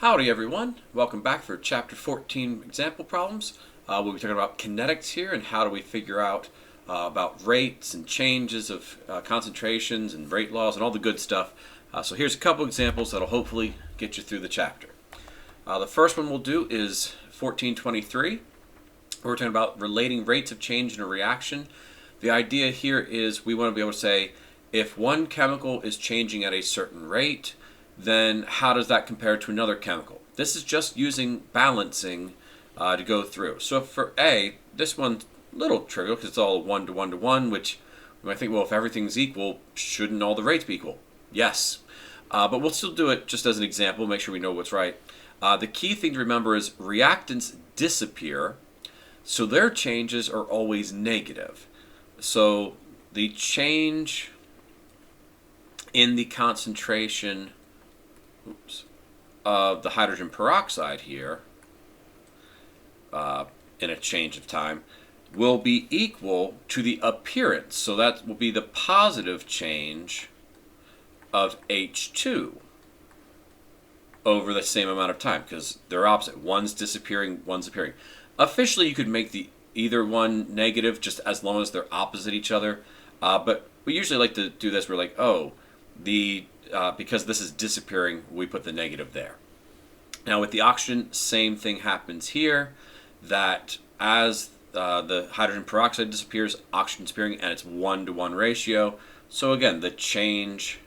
Howdy everyone, welcome back for chapter 14 example problems. We'll be talking about kinetics here and how do we figure out about rates and changes of concentrations and rate laws and all the good stuff. So here's a couple examples that'll hopefully get you through the chapter. The first one we'll do is 1423. We're talking about relating rates of change in a reaction. The idea here is we want to be able to say if one chemical is changing at a certain rate, then how does that compare to another chemical? This is just using balancing to go through. So for A, this one's a little trivial because it's all 1 to 1 to 1, which you might think, well, if everything's equal, shouldn't all the rates be equal? Yes. But we'll still do it just as an example, make sure we know what's right. The key thing to remember is reactants disappear, so their changes are always negative. So the change in the concentration of the hydrogen peroxide here in a change of time will be equal to the appearance. So that will be the positive change of H2 over the same amount of time because they're opposite. One's disappearing, one's appearing. Officially, you could make either one negative just as long as they're opposite each other. But we usually like to do this. We're like, oh, because this is disappearing, we put the negative there. Now with the oxygen, same thing happens here, that as the hydrogen peroxide disappears, oxygen disappearing, and it's 1 to 1 ratio. So again, the change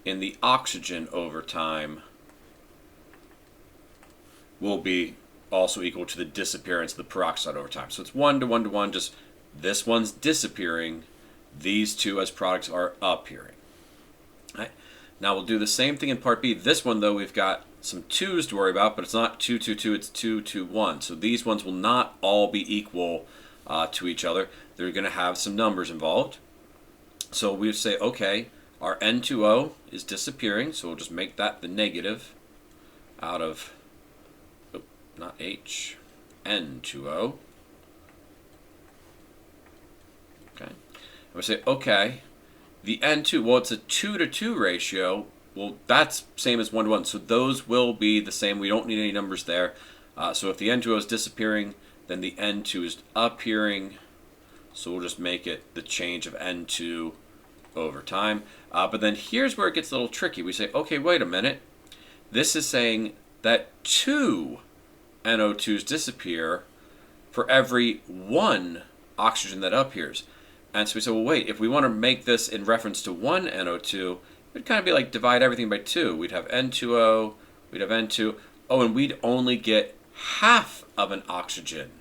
in the oxygen over time will be also equal to the disappearance of the peroxide over time. So it's 1 to 1 to 1, just this one's disappearing, these two as products are appearing. Right. Now we'll do the same thing in part B. This one though, we've got some 2's to worry about, but it's not 2, 2, 2, it's 2, 2, 1. So these ones will not all be equal to each other. They're going to have some numbers involved. So we say, okay, our N2O is disappearing, so we'll just make that the negative out of, not H, N2O. Okay. And we say, okay, the N2, well, it's a 2 to 2 ratio. Well, that's same as 1 to 1. So those will be the same. We don't need any numbers there. So if the N2O is disappearing, then the N2 is appearing. So we'll just make it the change of N2 over time. But then here's where it gets a little tricky. We say, okay, wait a minute. This is saying that 2 NO2s disappear for every 1 oxygen that appears. And so we say, well, wait, if we want to make this in reference to 1 NO2, it'd kind of be like divide everything by 2. We'd have N2O, we'd have N2. Oh, and we'd only get half of an oxygen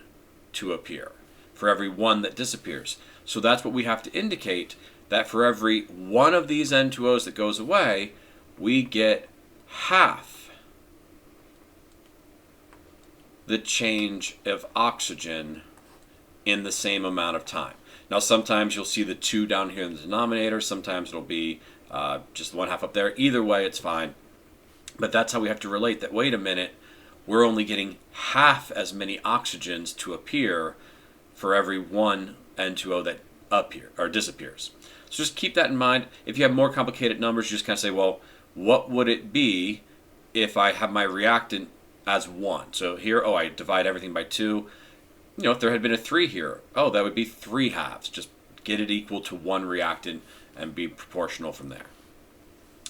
to appear for every 1 that disappears. So that's what we have to indicate, that for every 1 of these N2Os that goes away, we get half the change of oxygen in the same amount of time. Now sometimes you'll see the 2 down here in the denominator, sometimes it'll be just 1/2 up there. Either way, it's fine. But that's how we have to relate that, wait a minute, we're only getting half as many oxygens to appear for every 1 N2O that disappears. So just keep that in mind. If you have more complicated numbers, you just kind of say, well, what would it be if I have my reactant as 1? So here, oh, I divide everything by 2. You know, if there had been a 3 here, oh, that would be 3 halves. Just get it equal to 1 reactant and be proportional from there.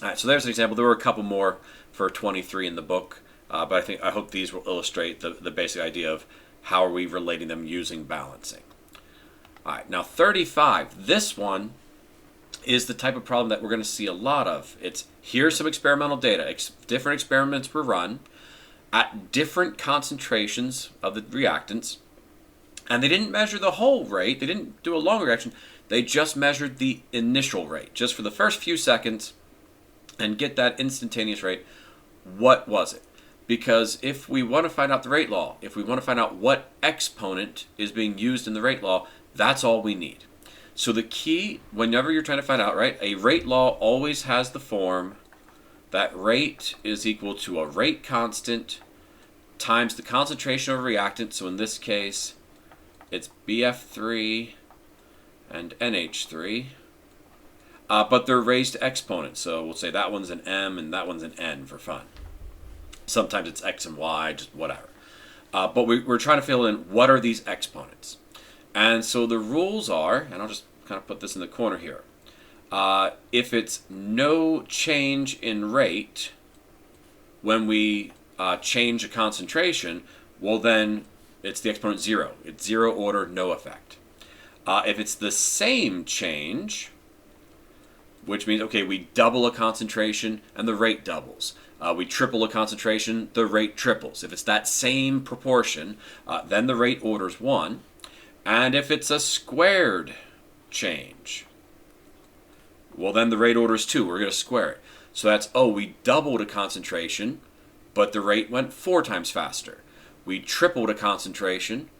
All right, so there's an example. There were a couple more for 23 in the book, but I hope these will illustrate the basic idea of how are we relating them using balancing. All right, now 35. This one is the type of problem that we're going to see a lot of. It's here's some experimental data. Different experiments were run at different concentrations of the reactants. And they didn't measure the whole rate. They didn't do a long reaction. They just measured the initial rate, just for the first few seconds, and get that instantaneous rate. What was it? Because if we want to find out the rate law, if we want to find out what exponent is being used in the rate law, that's all we need. So the key, whenever you're trying to find out, right, a rate law always has the form that rate is equal to a rate constant times the concentration of a reactant. So in this case, it's BF3 and NH3, but they're raised to exponents. So we'll say that one's an M and that one's an N for fun. Sometimes it's x and y, just whatever. But we're trying to fill in what are these exponents. And so the rules are, and I'll just kind of put this in the corner here. If it's no change in rate when we change a concentration, well then it's the exponent 0. It's 0 order, no effect. If it's the same change, which means, okay, we double a concentration and the rate doubles. We triple a concentration, the rate triples. If it's that same proportion, then the rate orders 1. And if it's a squared change, well, then the rate orders 2. We're going to square it. So that's, oh, we doubled a concentration, but the rate went 4 times faster. We tripled a concentration,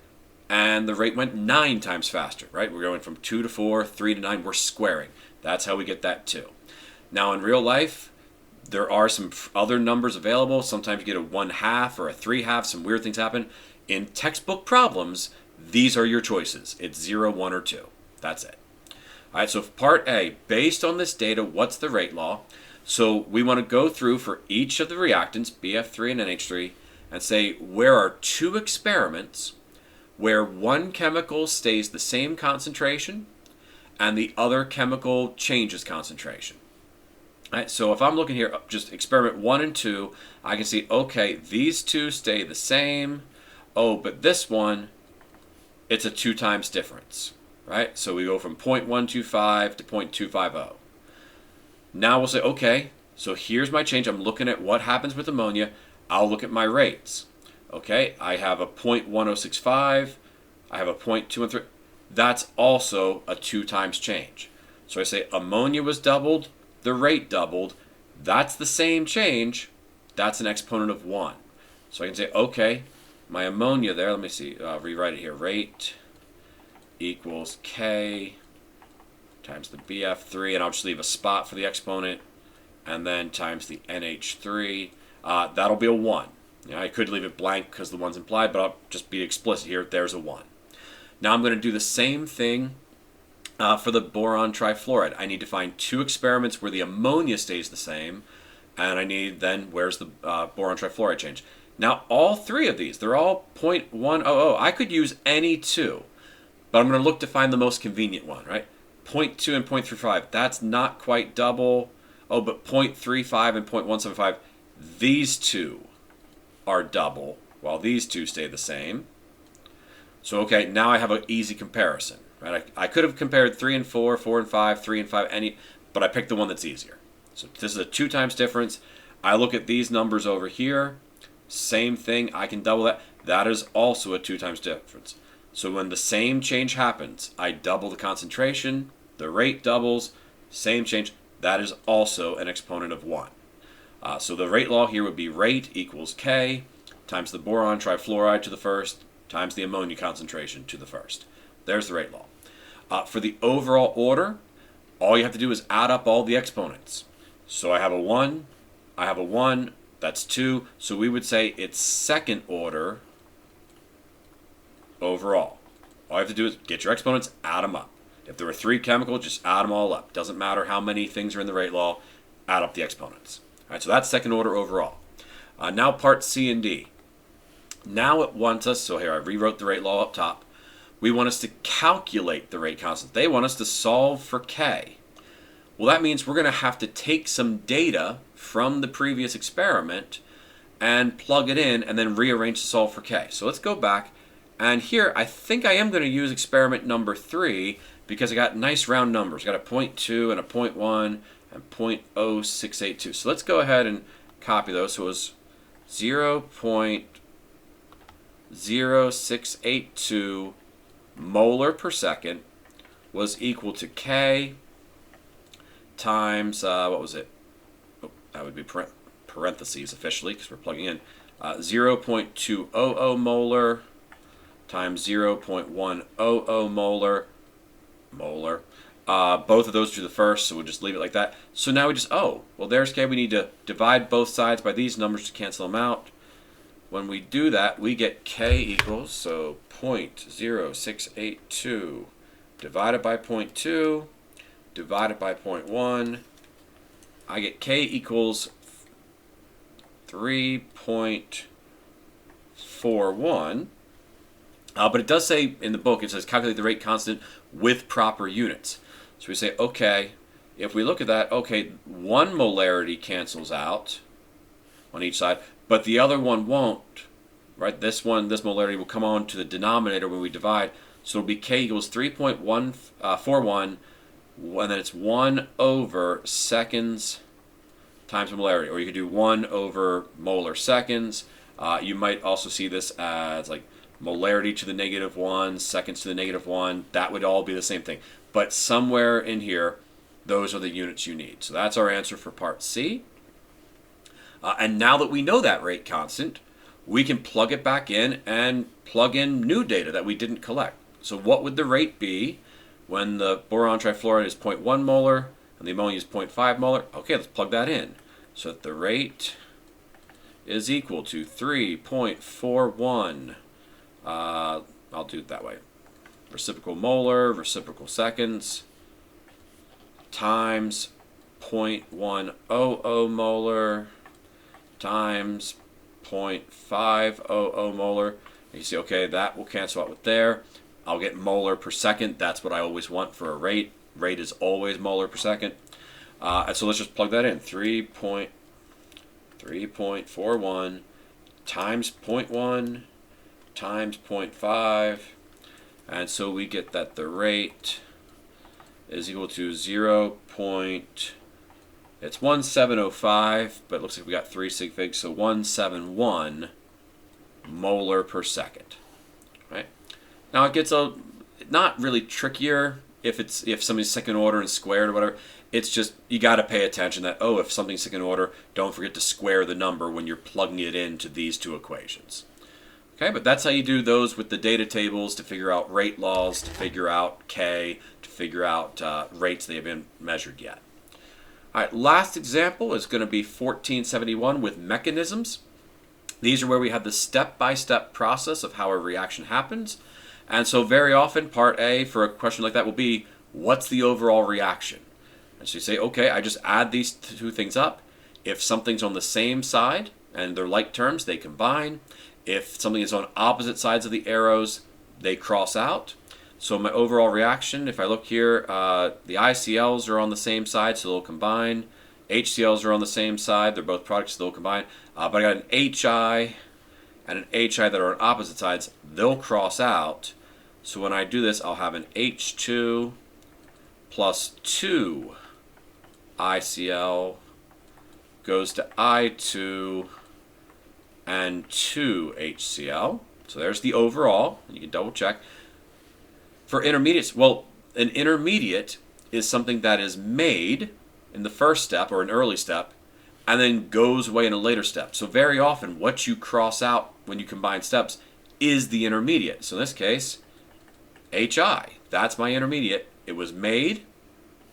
and the rate went 9 times faster, right? We're going from 2 to 4, 3 to 9. We're squaring. That's how we get that 2. Now, in real life, there are some other numbers available. Sometimes you get a 1/2 or a 3/2. Some weird things happen. In textbook problems, these are your choices. It's 0, 1, or 2. That's it. All right, so part A, based on this data, what's the rate law? So we want to go through for each of the reactants, BF3 and NH3, and say where are 2 experiments where one chemical stays the same concentration and the other chemical changes concentration. All right, so if I'm looking here, just experiment 1 and 2, I can see, okay, these 2 stay the same. Oh, but this one, it's a 2 times difference, right? So we go from 0.125 to 0.250. Now we'll say, okay, so here's my change. I'm looking at what happens with ammonia. I'll look at my rates. Okay, I have a 0.1065. I have a 0.213. That's also a 2 times change. So I say ammonia was doubled, the rate doubled. That's the same change. That's an exponent of 1. So I can say, okay, my ammonia there, let me see, rewrite it here. Rate equals K times the BF3, and I'll just leave a spot for the exponent, and then times the NH3. That'll be a 1. You know, I could leave it blank because the 1's implied, but I'll just be explicit here. There's a 1. Now I'm going to do the same thing for the boron trifluoride. I need to find 2 experiments where the ammonia stays the same, and I need then where's the boron trifluoride change. Now all 3 of these, they're all 0.100. I could use any 2, but I'm going to look to find the most convenient one, right? 0.2 and 0.35, that's not quite double. Oh, but 0.35 and 0.175, these 2 are double, while these 2 stay the same. So, okay, now I have an easy comparison, right? I could have compared 3 and 4, 4 and 5, 3 and 5, but I picked the one that's easier. So this is a 2 times difference. I look at these numbers over here, same thing, I can double that. That is also a 2 times difference. So when the same change happens, I double the concentration, the rate doubles, same change, that is also an exponent of 1. So the rate law here would be rate equals K times the boron trifluoride to the first times the ammonia concentration to the first. There's the rate law. For the overall order, all you have to do is add up all the exponents. So I have a 1, I have a 1, that's 2, so we would say it's second order overall. All you have to do is get your exponents, add them up. If there were 3 chemicals, just add them all up. Doesn't matter how many things are in the rate law, add up the exponents. All right, so that's second order overall. Now part C and D. Now it wants us, so here I rewrote the rate law up top. We want us to calculate the rate constant. They want us to solve for K. Well, that means we're going to have to take some data from the previous experiment and plug it in and then rearrange to solve for K. So let's go back. And here, I think I am going to use experiment number 3 because I got nice round numbers. I got a 0.2 and a 0.1 and 0.0682. So let's go ahead and copy those. So it was 0.0682 molar per second was equal to K times, what was it? Oh, that would be parentheses officially because we're plugging in. 0.200 molar times 0.100 molar. Both of those to the first, so we'll just leave it like that. So now we just, oh, well there's K. We need to divide both sides by these numbers to cancel them out. When we do that, we get K equals, so 0.0682 divided by 0.2 divided by 0.1. I get K equals 3.41. But it does say in the book, it says calculate the rate constant with proper units. So we say, okay, if we look at that, okay, one molarity cancels out on each side, but the other one won't, right? This molarity will come on to the denominator when we divide. So it'll be K equals 3.141, and then it's 1 over seconds times molarity. Or you could do 1 over molar seconds. You might also see this as like molarity to the -1, seconds to the -1. That would all be the same thing. But somewhere in here, those are the units you need. So that's our answer for part C. And now that we know that rate constant, we can plug it back in and plug in new data that we didn't collect. So what would the rate be when the boron trifluoride is 0.1 molar and the ammonia is 0.5 molar? Okay, let's plug that in. So that the rate is equal to 3.41. I'll do it that way. Reciprocal molar, reciprocal seconds, times 0.100 molar times 0.500 molar. And you see, okay, that will cancel out with there. I'll get molar per second. That's what I always want for a rate. Rate is always molar per second. And so let's just plug that in. 3.41 times 0.1 times 0.5. And so we get that the rate is equal to 0. It's 1705, but it looks like we got 3 sig figs, so 171 molar per second. Right? Now it gets not really trickier if something's second order and squared or whatever. It's just you got to pay attention that, oh, if something's second order, don't forget to square the number when you're plugging it into these two equations. Okay, but that's how you do those with the data tables to figure out rate laws, to figure out K, to figure out rates that have been measured yet. All right, last example is going to be 1471 with mechanisms. These are where we have the step-by-step process of how a reaction happens. And so very often, part A for a question like that will be, what's the overall reaction? And so you say, okay, I just add these two things up. If something's on the same side and they're like terms, they combine. If something is on opposite sides of the arrows, they cross out. So my overall reaction, if I look here, the ICLs are on the same side, so they'll combine. HCl's are on the same side, they're both products, so they'll combine. But I got an HI and an HI that are on opposite sides, they'll cross out. So when I do this, I'll have an H2 plus 2 ICl goes to I2 and 2 HCl. So there's the overall, and you can double check. For intermediates, well, an intermediate is something that is made in the first step or an early step and then goes away in a later step. So very often what you cross out when you combine steps is the intermediate. So in this case, HI, that's my intermediate. It was made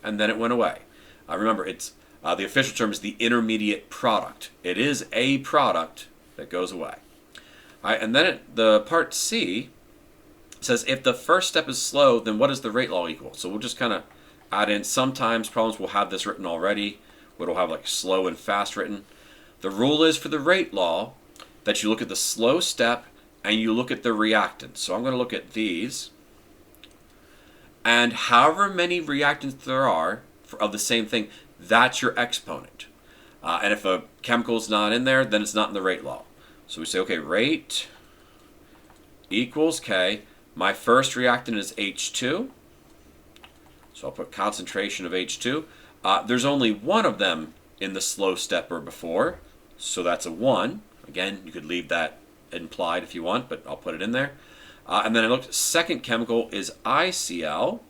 and then it went away. Remember, it's the official term is the intermediate product. It is a product that goes away. All right, and then the part C says if the first step is slow, then what does the rate law equal? So we'll just kind of add in. Sometimes problems will have this written already. It'll have like slow and fast written. The rule is for the rate law that you look at the slow step and you look at the reactants. So I'm going to look at these. And however many reactants there are of the same thing, that's your exponent. And if a chemical is not in there, then it's not in the rate law. So we say, okay, rate equals K. My first reactant is H2. So I'll put concentration of H2. There's only one of them in the slow step or before, so that's a 1. Again, you could leave that implied if you want, but I'll put it in there. And then I looked, second chemical is ICl.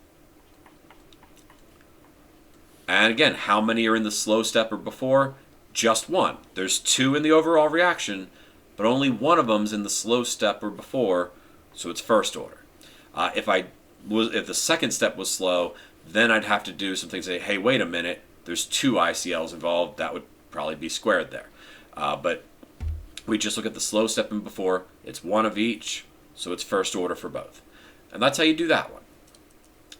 And again, how many are in the slow step or before? Just 1. There's 2 in the overall reaction, but only one of them's in the slow step or before, so it's first order. If the second step was slow, then I'd have to do some things, say, hey, wait a minute, there's 2 ICLs involved. That would probably be squared there. But we just look at the slow step and before. It's 1 of each, so it's first order for both. And that's how you do that one.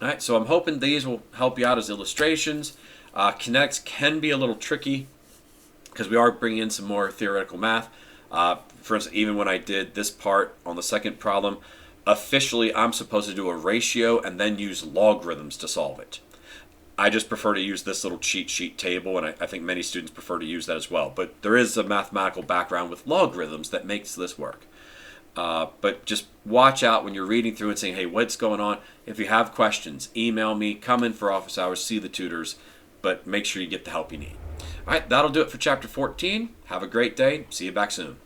All right, so I'm hoping these will help you out as illustrations. Kinetics can be a little tricky because we are bringing in some more theoretical math. For instance, even when I did this part on the second problem, officially I'm supposed to do a ratio and then use logarithms to solve it. I just prefer to use this little cheat sheet table, and I think many students prefer to use that as well. But there is a mathematical background with logarithms that makes this work. But just watch out when you're reading through and saying, hey, what's going on? If you have questions, email me, come in for office hours, see the tutors, but make sure you get the help you need. All right, that'll do it for Chapter 14. Have a great day. See you back soon.